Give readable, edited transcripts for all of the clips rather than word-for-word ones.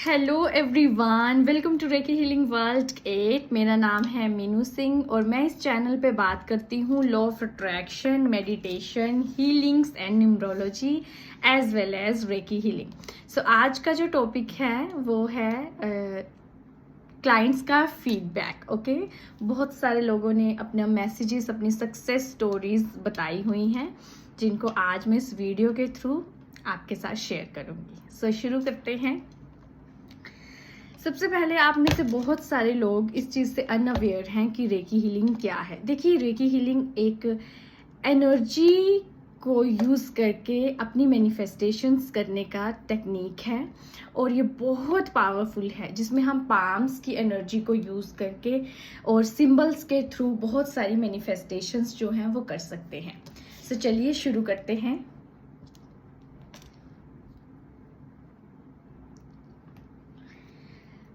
Hello everyone, welcome to reiki healing world 8। मेरा नाम है मीनू सिंह और मैं इस चैनल पे बात करती हूँ law of attraction, meditation, healings and numerology as well as reiki healing. So आज का जो टॉपिक है वो है क्लाइंट्स का फीडबैक। ओके, बहुत सारे लोगों ने अपने मैसेजेस, अपनी सक्सेस स्टोरीज बताई हुई हैं जिनको आज मैं इस वीडियो के थ्रू आपके साथ शेयर करूँगी। सो शुरू करते हैं। सबसे पहले आप में से बहुत सारे लोग इस चीज़ से अनअवेयर हैं कि रेकी हीलिंग क्या है। देखिए, रेकी हीलिंग एक एनर्जी को यूज़ करके अपनी मैनिफेस्टेशंस करने का टेक्निक है और ये बहुत पावरफुल है, जिसमें हम पाम्स की एनर्जी को यूज़ करके और सिंबल्स के थ्रू बहुत सारी मैनिफेस्टेशंस जो हैं वो कर सकते हैं। सो चलिए शुरू करते हैं।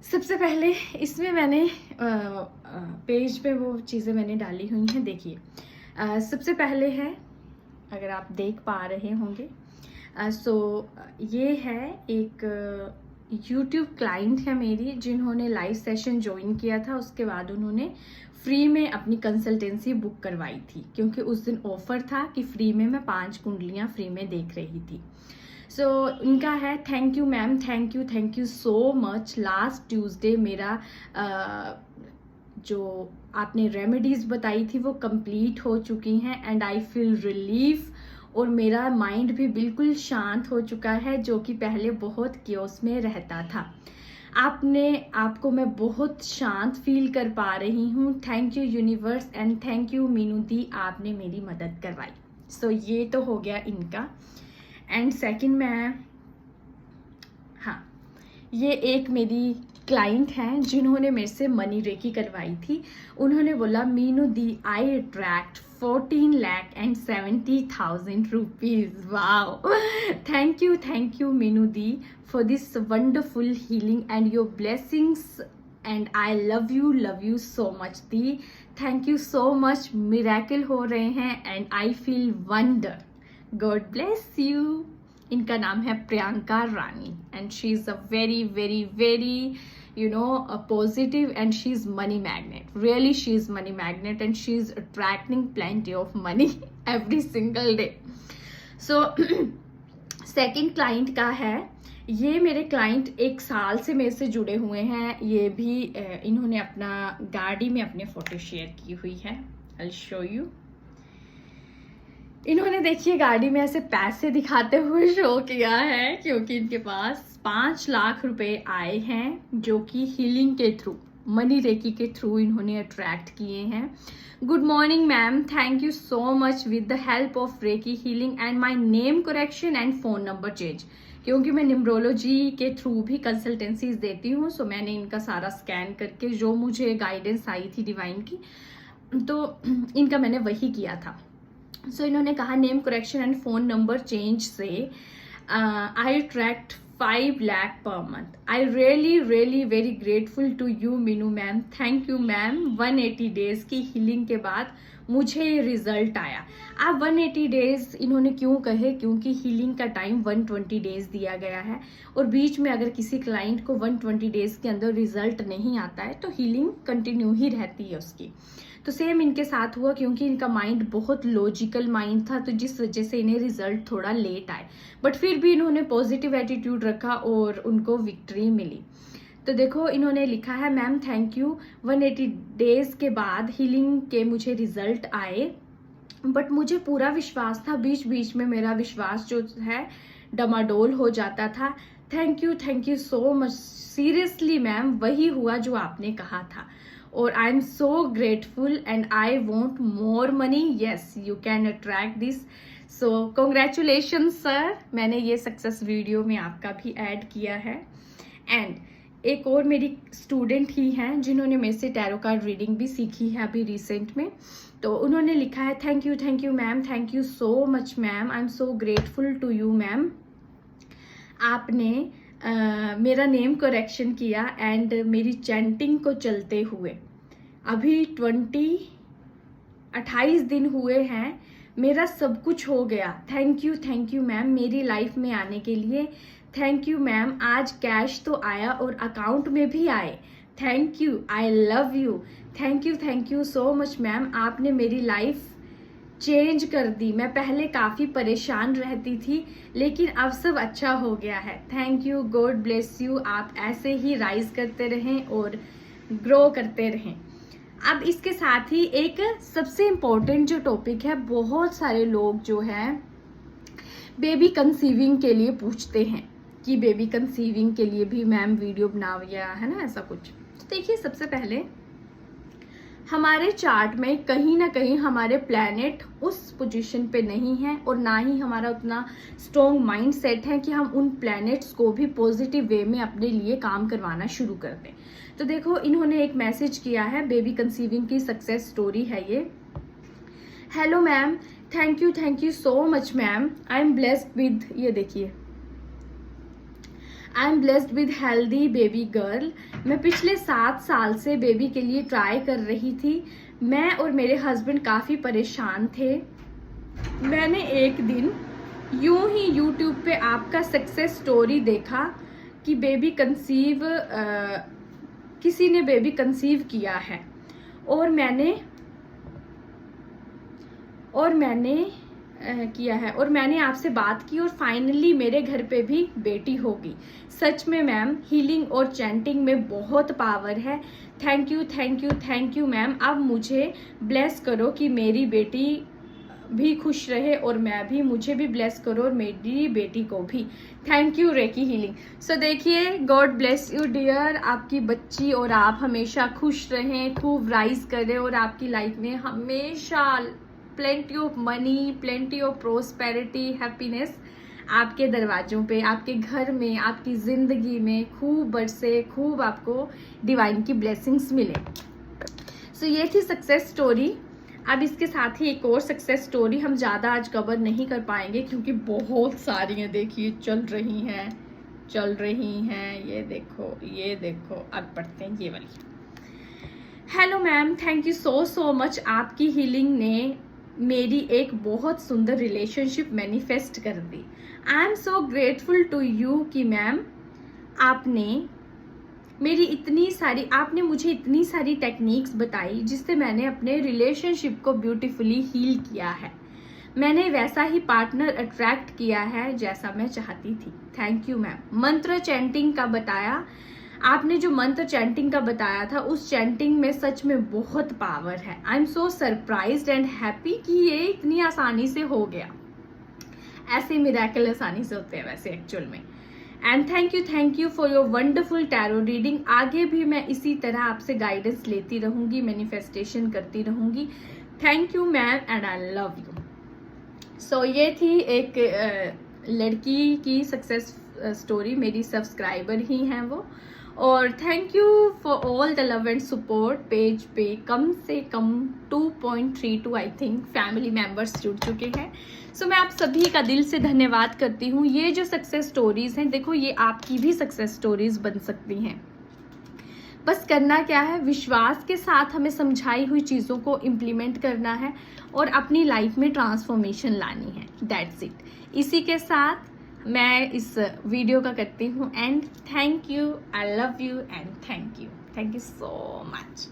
सबसे पहले इसमें मैंने पेज पे वो चीज़ें मैंने डाली हुई हैं। देखिए, सबसे पहले है, अगर आप देख पा रहे होंगे, ये है एक YouTube क्लाइंट है मेरी, जिन्होंने लाइव सेशन ज्वाइन किया था। उसके बाद उन्होंने फ्री में अपनी कंसल्टेंसी बुक करवाई थी, क्योंकि उस दिन ऑफर था कि फ्री में मैं 5 कुंडलियाँ फ्री में देख रही थी। सो इनका है, thank you ma'am, thank you so much. Last Tuesday मेरा जो आपने रेमेडीज़ बताई थी वो कंप्लीट हो चुकी हैं एंड आई फील रिलीफ, और मेरा माइंड भी बिल्कुल शांत हो चुका है, जो कि पहले बहुत क्योस में रहता था। आपको मैं बहुत शांत फील कर पा रही हूँ। Thank you universe and thank you Meenu दी, आपने मेरी मदद करवाई। सो ये तो हो गया इनका। एंड सेकंड मैं, हाँ, ये एक मेरी क्लाइंट हैं जिन्होंने मेरे से मनी रेकी करवाई थी। उन्होंने बोला, मीनू दी, I attract 14,70,000 rupees. Wow, thank you Meenu दी for this wonderful healing and your blessings and I love you so much दी। Thank you so much. Miracle हो रहे हैं and I feel wonder. God bless you. इनका नाम है Priyanka Rani and she is a very very very positive, and she is money magnet. Really, she is money magnet and she is attracting plenty of money every single day. So second client का है, ये मेरे client 1 साल से मेरे से जुड़े हुए हैं। ये भी इन्होंने अपना गाड़ी में अपने फोटो शेयर की हुई है। I'll show you. इन्होंने, देखिए, गाड़ी में ऐसे पैसे दिखाते हुए शो किया है, क्योंकि इनके पास 5 लाख रुपए आए हैं, जो कि हीलिंग के थ्रू, मनी रेकी के थ्रू इन्होंने अट्रैक्ट किए हैं। Good morning ma'am, thank you so much. With the help of recce healing and my name correction and phone number change, क्योंकि मैं न्यूमरोलॉजी के थ्रू भी कंसल्टेंसीज देती हूँ। सो मैंने इनका सारा स्कैन करके जो मुझे गाइडेंस आई थी डिवाइन की, तो इनका मैंने वही किया था। सो इन्होंने कहा, name correction and phone number change से I attract 5 lakh per month. I really really very grateful to you Meenu ma'am. Thank you ma'am. 180 days की हीलिंग के बाद मुझे ये रिजल्ट आया। आप 180 डेज इन्होंने क्यों कहे, क्योंकि हीलिंग का टाइम 120 डेज दिया गया है, और बीच में अगर किसी क्लाइंट को 120 डेज के अंदर रिजल्ट नहीं आता है तो हीलिंग कंटिन्यू ही रहती है उसकी। तो सेम इनके साथ हुआ, क्योंकि इनका माइंड बहुत लॉजिकल माइंड था, तो जिस वजह से इन्हें रिजल्ट थोड़ा लेट आए, बट फिर भी इन्होंने पॉजिटिव एटीट्यूड रखा और उनको विक्ट्री मिली। तो देखो, इन्होंने लिखा है, मैम थैंक यू, 180 डेज के बाद हीलिंग के मुझे रिजल्ट आए, बट मुझे पूरा विश्वास था, बीच बीच में मेरा विश्वास जो है डमाडोल हो जाता था। Thank you so much. Seriously ma'am, वही हुआ जो आपने कहा था, और आई am so grateful and I want more money. Yes, you can attract this. So congratulation sir. मैंने ये सक्सेस वीडियो में आपका भी ऐड किया है। एंड एक और मेरी स्टूडेंट ही हैं जिन्होंने मेरे से टैरो कार्ड रीडिंग भी सीखी है अभी रिसेंट में, तो उन्होंने लिखा है, thank you ma'am, thank you so much ma'am, I am so grateful to you ma'am. आपने मेरा नेम करेक्शन किया एंड मेरी चैंटिंग को चलते हुए अभी 28 दिन हुए हैं, मेरा सब कुछ हो गया। थैंक यू मैम मेरी लाइफ में आने के लिए। थैंक यू मैम, आज कैश तो आया और अकाउंट में भी आए। Thank you, I love you. Thank you so much ma'am, आपने मेरी लाइफ चेंज कर दी। मैं पहले काफ़ी परेशान रहती थी लेकिन अब सब अच्छा हो गया है। Thank you, God bless you. आप ऐसे ही राइज करते रहें और ग्रो करते रहें। अब इसके साथ ही एक सबसे इम्पोर्टेंट जो टॉपिक है, बहुत सारे लोग जो है बेबी कंसीविंग के लिए पूछते हैं कि बेबी कंसीविंग के लिए भी मैम वीडियो बनाओ, है ना, ऐसा कुछ। तो देखिए, सबसे पहले हमारे चार्ट में कहीं ना कहीं हमारे प्लैनेट उस पोजीशन पे नहीं है और ना ही हमारा उतना स्ट्रॉन्ग माइंड सेट है कि हम उन प्लैनेट्स को भी पॉजिटिव वे में अपने लिए काम करवाना शुरू कर दें। तो देखो, इन्होंने एक मैसेज किया है, बेबी कंसीविंग की सक्सेस स्टोरी है ये। Hello ma'am, thank you so much ma'am. I am blessed with, ये देखिए, I am blessed with healthy baby girl. मैं पिछले 7 साल से बेबी के लिए ट्राई कर रही थी। मैं और मेरे हस्बैंड काफ़ी परेशान थे। मैंने एक दिन यूं ही यूट्यूब पे आपका सक्सेस स्टोरी देखा कि किसी ने बेबी कंसीव किया है और मैंने आपसे बात की और फाइनली मेरे घर पे भी बेटी होगी। सच में मैम, हीलिंग और चैंटिंग में बहुत पावर है। Thank you ma'am. अब मुझे ब्लेस करो कि मेरी बेटी भी खुश रहे और मैं भी, मुझे भी ब्लेस करो और मेरी बेटी को भी। Thank you reiki healing. So देखिए, गॉड ब्लेस यू डियर। आपकी बच्ची और आप हमेशा खुश रहें, खूब राइज करें और आपकी लाइफ में हमेशा plenty of money, plenty of prosperity, happiness आपके दरवाजों पे, आपके घर में, आपकी ज़िंदगी में खूब बरसे, खूब आपको डिवाइन की ब्लेसिंग्स मिले। सो ये थी सक्सेस स्टोरी। अब इसके साथ ही एक और सक्सेस स्टोरी हम ज़्यादा आज कवर नहीं कर पाएंगे क्योंकि बहुत सारी हैं, देखिए चल रही हैं। ये देखो, अब पढ़ते हैं ये वाली। Hello ma'am, thank you so much. आपकी हीलिंग ने मेरी एक बहुत सुंदर रिलेशनशिप मैनिफेस्ट कर दी। I am so grateful to you कि मैम आपने मुझे इतनी सारी टेक्निक्स बताई जिससे मैंने अपने रिलेशनशिप को ब्यूटीफुली हील किया है। मैंने वैसा ही पार्टनर अट्रैक्ट किया है जैसा मैं चाहती थी। Thank you ma'am. मंत्र चैंटिंग का बताया, आपने जो मंत्र चैंटिंग का बताया था, उस चैंटिंग में सच में बहुत पावर है। आई am so surprised and happy कि ये इतनी आसानी से हो गया। ऐसे मिरेकल आसानी से होते हैं वैसे एक्चुअल में। And thank you for your wonderful tarot reading. आगे भी मैं इसी तरह आपसे गाइडेंस लेती रहूंगी, मैनिफेस्टेशन करती रहूंगी। Thank you ma'am and I love you. So ये थी एक लड़की की सक्सेस स्टोरी, मेरी सब्सक्राइबर ही हैं वो। और thank you for all the love and support. Page पे कम से कम 2.32 आई थिंक फैमिली मेम्बर्स जुड़ चुके हैं। सो मैं आप सभी का दिल से धन्यवाद करती हूँ। ये जो सक्सेस स्टोरीज हैं, देखो ये आपकी भी सक्सेस स्टोरीज बन सकती हैं। बस करना क्या है, विश्वास के साथ हमें समझाई हुई चीज़ों को इम्प्लीमेंट करना है और अपनी लाइफ में ट्रांसफॉर्मेशन लानी है। That's it. इसी के साथ मैं इस वीडियो का करती हूँ and thank you, I love you and thank you so much.